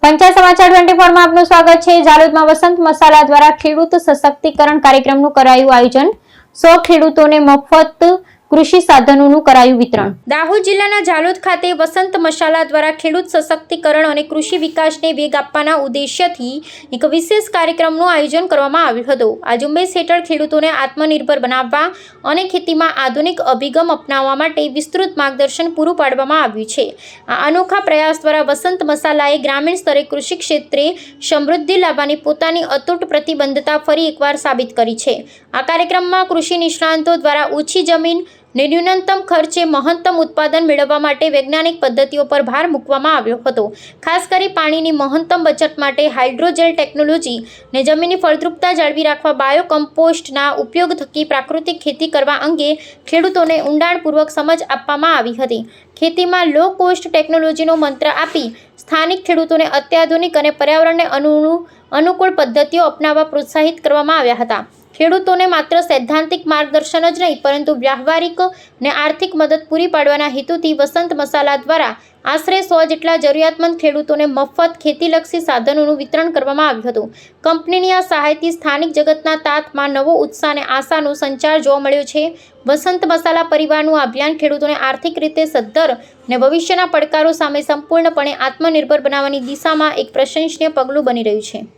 પંચાયત સમાચાર 24 માં આપનું સ્વાગત છે। જાલોદમાં વસંત મસાલા દ્વારા ખેડૂત સશક્તિકરણ કાર્યક્રમનું કરાયું આયોજન। 100 ખેડૂતોને મફત કૃષિ સાધનોનું કરાયું વિતરણ। દાહોદ જિલ્લાના જાલોદ ખાતે વસંત મસાલા દ્વારા ખેડૂત સશક્તિકરણ અને કૃષિ વિકાસને વેગ આપવાના ઉદ્દેશ્યથી એક વિશેષ કાર્યક્રમનું આયોજન કરવામાં આવ્યું હતું। આ ઝુંબેશ હેઠળ ખેડૂતોને આત્મનિર્ભર બનાવવા અને ખેતીમાં આધુનિક અભિગમ અપનાવવા માટે વિસ્તૃત માર્ગદર્શન પૂરું પાડવામાં આવ્યું છે। આ અનોખા પ્રયાસ દ્વારા વસંત મસાલાએ ગ્રામીણ સ્તરે કૃષિ ક્ષેત્રે સમૃદ્ધિ લાવવાની પોતાની અતૂટ પ્રતિબદ્ધતા ફરી એકવાર સાબિત કરી છે। આ કાર્યક્રમમાં કૃષિ નિષ્ણાતો દ્વારા ઓછી જમીન ને ન્યૂનતમ ખર્ચે મહત્તમ ઉત્પાદન મેળવવા માટે વૈજ્ઞાનિક પદ્ધતિઓ પર ભાર મૂકવામાં આવ્યો હતો। ખાસ કરી પાણીની મહત્તમ બચત માટે હાઇડ્રોજેલ ટેકનોલોજી ને જમીનની ફળદ્રુપતા જાળવી રાખવા બાયો કમ્પોસ્ટના ઉપયોગ થકી પ્રાકૃતિક ખેતી કરવા અંગે ખેડૂતોને ઊંડાણપૂર્વક સમજ આપવામાં આવી હતી। ખેતીમાં લો કોસ્ટ ટેકનોલોજીનો મંત્ર આપી સ્થાનિક ખેડૂતોને અત્યાધુનિક અને પર્યાવરણને અનુકૂળ પદ્ધતિઓ અપનાવવા પ્રોત્સાહિત કરવામાં આવ્યા હતા। ખેડૂતોને માત્ર સૈદ્ધાંતિક માર્ગદર્શન જ નહીં પરંતુ વ્યવહારિક અને આર્થિક મદદ પૂરી પાડવાના હેતુથી વસંત મસાલા દ્વારા આશરે 100 જેટલા જરૂરિયાતમંદ ખેડૂતોને મફત ખેતીલક્ષી સાધનોનું વિતરણ કરવામાં આવ્યું હતું। કંપનીની આ સહાયથી સ્થાનિક જગતના તાતમાં નવો ઉત્સાહ અને આશાનો સંચાર જોવા મળ્યો છે। વસંત મસાલા પરિવારનું આ અભિયાન ખેડૂતોને આર્થિક રીતે સદ્ધર અને ભવિષ્યના પડકારો સામે સંપૂર્ણપણે આત્મનિર્ભર બનાવવાની દિશામાં એક પ્રશંસનીય પગલું બની રહ્યું છે।